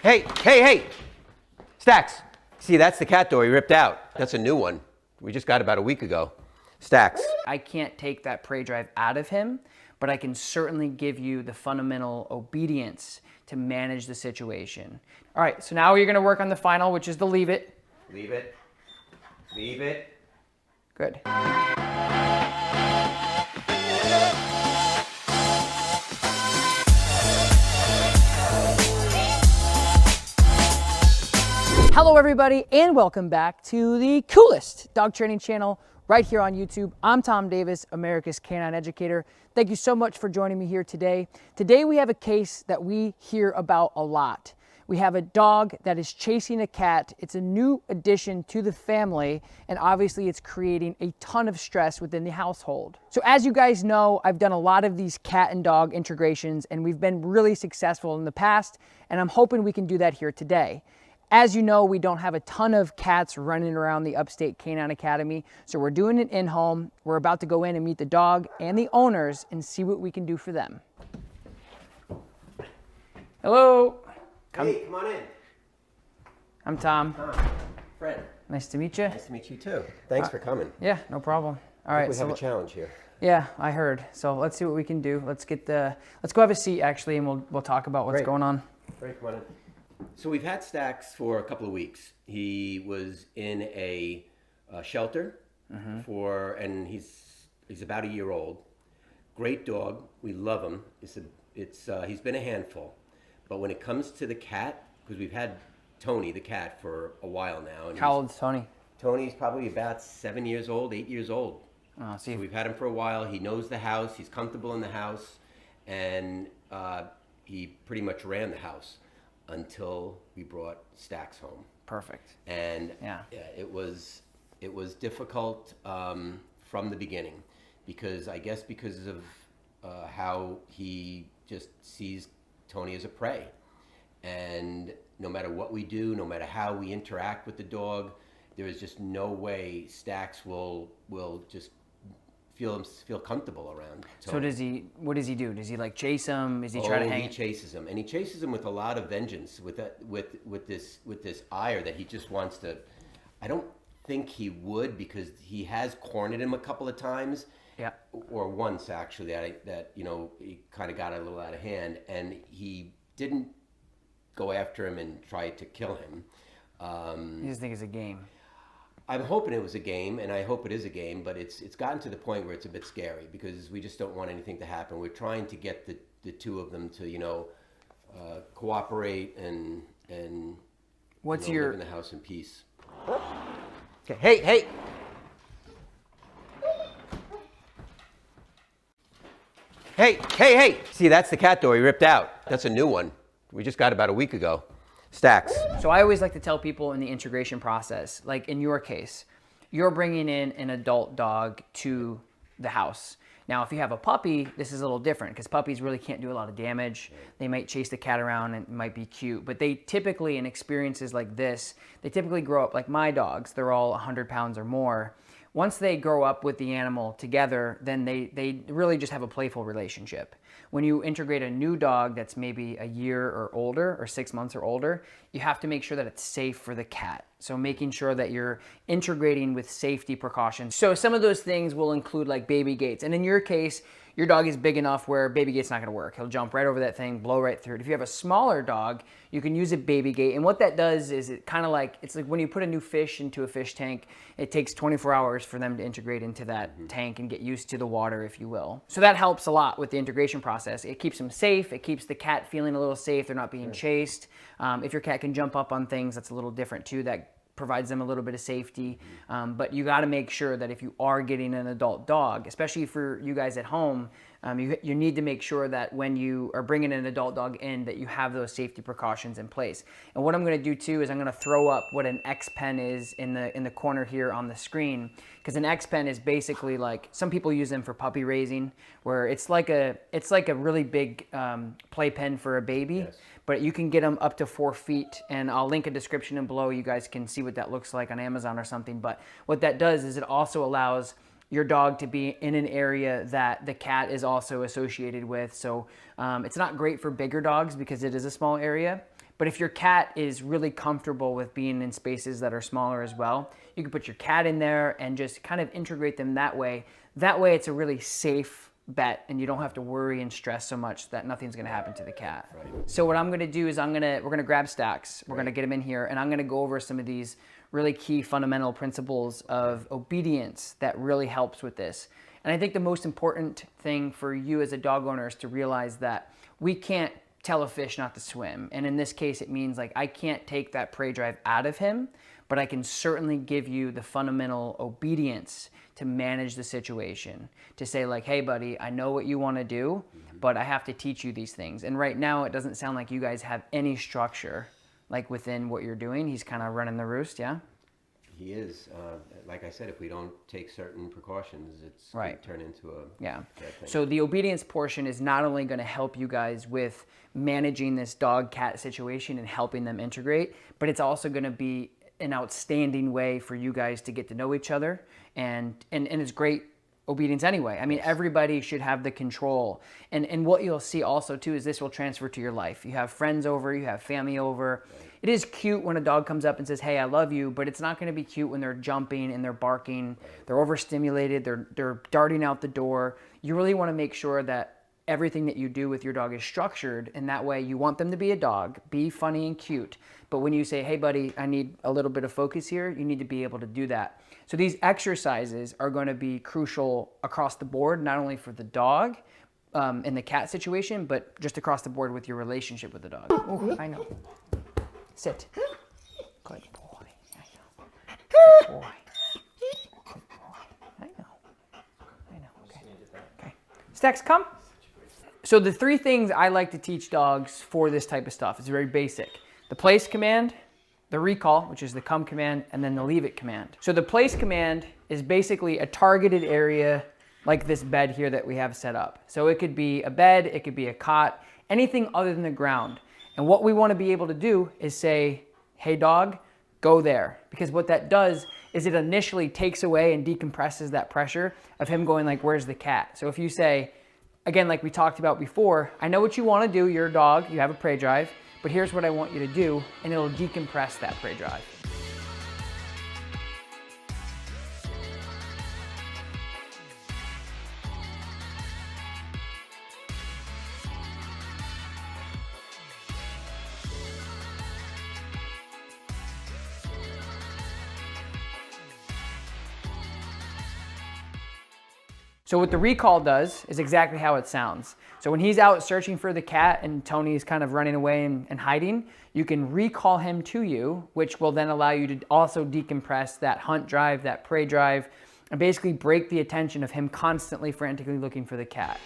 Hey! Stax. See, that's the cat door he ripped out. That's a new one. We just got about a week ago. Stax. I can't take that prey drive out of him, but I can certainly give you the fundamental obedience to manage the situation. All right, so now you're gonna work on the final, which is the leave it. Leave it. Leave it. Good. Hello everybody, and welcome back to the coolest dog training channel right here on YouTube. I'm Tom Davis, America's Canine Educator. Thank you so much for joining me here today. Today we have a case that we hear about a lot. We have a dog that is chasing a cat. It's a new addition to the family, and obviously it's creating a ton of stress within the household. So as you guys know, I've done a lot of these cat and dog integrations, and we've been really successful in the past, and I'm hoping we can do that here today. As you know, we don't have a ton of cats running around the Upstate Canine Academy, so we're doing it in-home. We're about to go in and meet the dog and the owners and see what we can do for them. Hello. Hey, come on in. I'm Tom. Fred. Nice to meet you. Nice to meet you too. Thanks for coming. Yeah, no problem. All right. We have a challenge here. Yeah, I heard. So let's see what we can do. Let's go have a seat actually, and we'll talk about what's going on. Great, come on in. So we've had Stax for a couple of weeks. He was in a shelter and he's about a year old. Great dog. We love him. He's been a handful. But when it comes to the cat, because we've had Tony, the cat, for a while now. And how old's Tony? Tony's probably about 7 years old, 8 years old. Oh, so we've had him for a while. He knows the house. He's comfortable in the house. And he pretty much ran the house until we brought Stax home. Perfect. And yeah, it was difficult from the beginning, because I guess because of how he just sees Tony as a prey, and no matter what we do, no matter how we interact with the dog, there is just no way Stax will just feel comfortable around Tony. So what does he do? Does he like chase him? Does he try to hang? He chases him, and he chases him with a lot of vengeance, with this ire that he just wants to. I don't think he would, because he has cornered him a couple of times. Yeah. Or once actually, that he kind of got a little out of hand, and he didn't go after him and try to kill him. You just think it's a game. I'm hoping it was a game, and I hope it is a game, but it's gotten to the point where it's a bit scary, because we just don't want anything to happen. We're trying to get the two of them to cooperate and live in the house in peace. Okay. Hey. Hey! See, that's the cat door he ripped out. That's a new one. We just got about a week ago. Stax. So I always like to tell people in the integration process, like in your case, you're bringing in an adult dog to the house. Now, if you have a puppy, this is a little different, because puppies really can't do a lot of damage. They might chase the cat around and it might be cute, but they typically, in experiences like this, they typically grow up like my dogs. They're all 100 pounds or more. Once they grow up with the animal together, then they really just have a playful relationship. When you integrate a new dog that's maybe a year or older, or 6 months or older, you have to make sure that it's safe for the cat. So making sure that you're integrating with safety precautions. So some of those things will include like baby gates. And in your case, your dog is big enough where baby gate's not gonna work. He'll jump right over that thing, blow right through it. If you have a smaller dog, you can use a baby gate. And what that does is it's like when you put a new fish into a fish tank, it takes 24 hours for them to integrate into that tank and get used to the water, if you will. So that helps a lot with the integration process. It keeps them safe. It keeps the cat feeling a little safe. They're not being chased. If your cat can jump up on things, that's a little different too. That provides them a little bit of safety. But you got to make sure that if you are getting an adult dog, especially for you guys at home, you need to make sure that when you are bringing an adult dog in, that you have those safety precautions in place. And what I'm going to do too is I'm going to throw up what an X-Pen is in the corner here on the screen, because an X-Pen is basically like, some people use them for puppy raising, where it's like a really big play pen for a baby. Yes. But you can get them up to 4 feet, and I'll link a description in below. You guys can see what that looks like on Amazon or something. But what that does is it also allows your dog to be in an area that the cat is also associated with. So it's not great for bigger dogs because it is a small area, But if your cat is really comfortable with being in spaces that are smaller as well, you can put your cat in there and just kind of integrate them that way. That way it's a really safe bet and you don't have to worry and stress so much that nothing's gonna happen to the cat. Right. So what I'm gonna do is we're gonna grab Stax, we're gonna get him in here, and I'm gonna go over some of these really key fundamental principles of obedience that really helps with this. And I think the most important thing for you as a dog owner is to realize that we can't tell a fish not to swim. And in this case, it means like I can't take that prey drive out of him, but I can certainly give you the fundamental obedience to manage the situation. To say like, hey buddy, I know what you want to do, but I have to teach you these things. And right now it doesn't sound like you guys have any structure like within what you're doing. He's kind of running the roost, yeah? He is. Like I said, if we don't take certain precautions, it's Right. going to turn into a Yeah. bad thing. So the obedience portion is not only going to help you guys with managing this dog-cat situation and helping them integrate, but it's also going to be an outstanding way for you guys to get to know each other. And it's great obedience anyway. I mean, everybody should have the control. And what you'll see also too is this will transfer to your life. You have friends over, you have family over. Right. It is cute when a dog comes up and says, hey, I love you, but it's not going to be cute when they're jumping and they're barking, they're overstimulated, they're darting out the door. You really want to make sure that everything that you do with your dog is structured, and that way you want them to be a dog, be funny and cute. But when you say, hey buddy, I need a little bit of focus here, you need to be able to do that. So these exercises are going to be crucial across the board, not only for the dog in the cat situation, but just across the board with your relationship with the dog. Oh, I know. Sit. Good boy. I know. Good boy. Good boy. I know. I know. Okay. Okay. Stax, come. So the three things I like to teach dogs for this type of stuff is very basic. The place command, the recall, which is the come command, and then the leave it command. So the place command is basically a targeted area like this bed here that we have set up. So it could be a bed, it could be a cot, anything other than the ground. And what we want to be able to do is say, hey dog, go there. Because what that does is it initially takes away and decompresses that pressure of him going like, where's the cat? So if you say, again, like we talked about before, I know what you want to do, you're a dog, you have a prey drive, but here's what I want you to do, and it'll decompress that prey drive. So what the recall does is exactly how it sounds. So when he's out searching for the cat and Tony's kind of running away and hiding, you can recall him to you, which will then allow you to also decompress that hunt drive, that prey drive, and basically break the attention of him constantly frantically looking for the cat.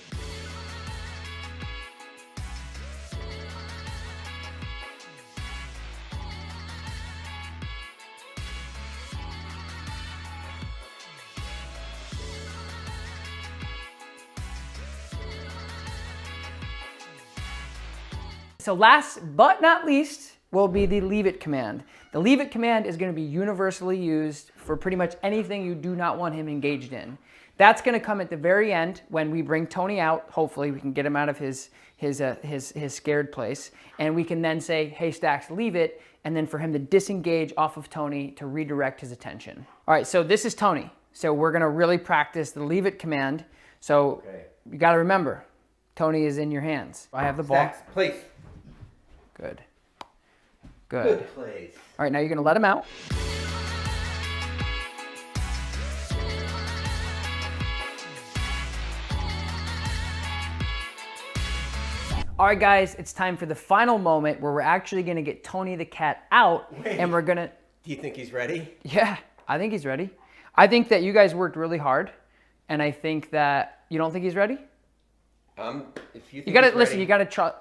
So last but not least will be the leave it command. The leave it command is going to be universally used for pretty much anything you do not want him engaged in. That's going to come at the very end when we bring Tony out. Hopefully we can get him out of his scared place, and we can then say, hey Stax, leave it, and then for him to disengage off of Tony to redirect his attention. All right, so this is Tony. So we're going to really practice the leave it command. So you got to remember, Tony is in your hands. I have the ball. Stax, place. Good. Good. Good place. All right, now you're going to let him out. All right, guys, it's time for the final moment where we're actually going to get Tony the cat out. Wait. And we're going to... Do you think he's ready? Yeah, I think he's ready. I think that you guys worked really hard, and I think that... You don't think he's ready? If you think You got to... he's Listen, ready- you got to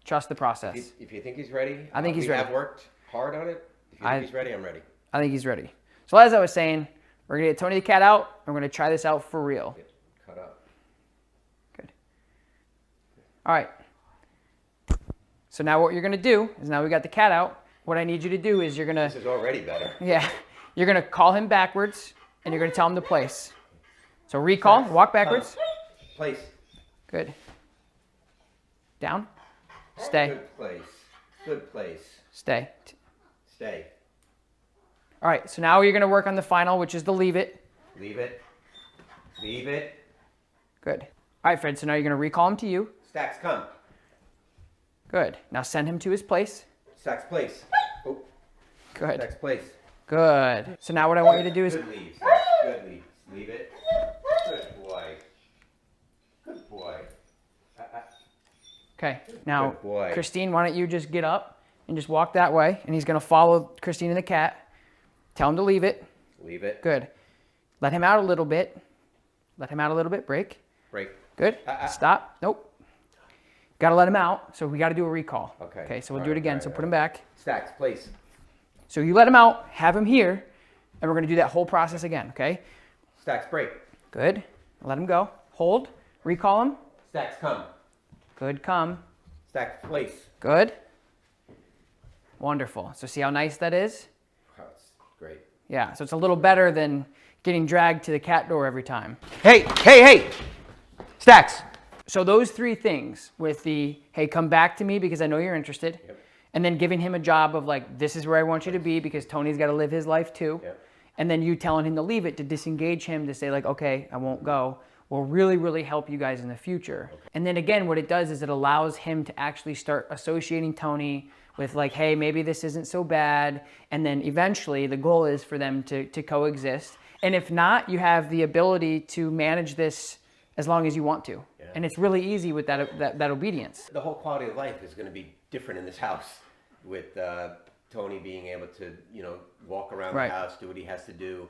trust the process. If you think he's ready, I think he's we ready. have worked hard on it. If you think he's ready, I'm ready. I think he's ready. So as I was saying, we're going to get Tony the cat out, and we're going to try this out for real. Get cut up. Good. All right. So now what you're going to do is now we got the cat out. What I need you to do is you're going This to, is already better. yeah, you're going to call him backwards, and you're going to tell him to place. So recall, walk backwards. Place. Good. Down. Stay. Good place. Good place. Stay. Stay. All right, so now you're gonna work on the final, which is the leave it. Leave it. Leave it. Good. All right, Fred, so now you're gonna recall him to you. Stacks, come. Good. Now send him to his place. Stacks, place. Oh, Good. Stacks, place. Good. So now what I want you to do is, Good leave. Stacks. Good leave. Leave it. Good boy. Good boy. okay, now Good boy. Christine, why don't you just get up and just walk that way, and he's gonna follow Christine and the cat. Tell him to leave it. Leave it. Good. Let him out a little bit. Let him out a little bit. Break. Break. Good. Stop. Nope. Got to let him out. So we got to do a recall. Okay. Okay. So we'll All do it right, again. all right, So all put him right. back. Stacks, place. So you let him out. Have him here, and we're going to do that whole process again. Okay. Stacks, break. Good. Let him go. Hold. Recall him. Stacks, come. Good. Come. Stacks, place. Good. Wonderful. So see how nice that is? Wow, it's great. Yeah. So it's a little better than getting dragged to the cat door every time. Hey, hey, hey! Stacks! So those three things with the, hey, come back to me because I know you're interested. Yep. And then giving him a job of like, this is where I want you to be because Tony's got to live his life too. Yep. And then you telling him to leave it, to disengage him, to say like, okay, I won't go, will really, really help you guys in the future. Okay. And then again, what it does is it allows him to actually start associating Tony with like, hey, maybe this isn't so bad. And then eventually the goal is for them to coexist. And if not, you have the ability to manage this as long as you want to. Yeah. And it's really easy with that obedience. The whole quality of life is going to be different in this house with Tony being able to, you know, walk around Right. the house, do what he has to do,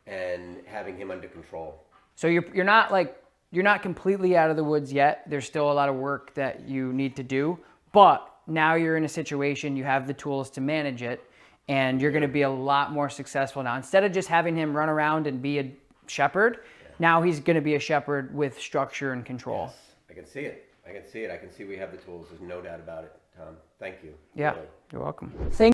and having him under control. So you're not completely out of the woods yet. There's still a lot of work that you need to do, but now you're in a situation, you have the tools to manage it, and you're going to be a lot more successful now. Instead of just having him run around and be a shepherd, now he's going to be a shepherd with structure and control. Yes, I can see it. I can see it. I can see we have the tools. There's no doubt about it, Tom. Thank you. Yeah, Really. you're welcome. Thank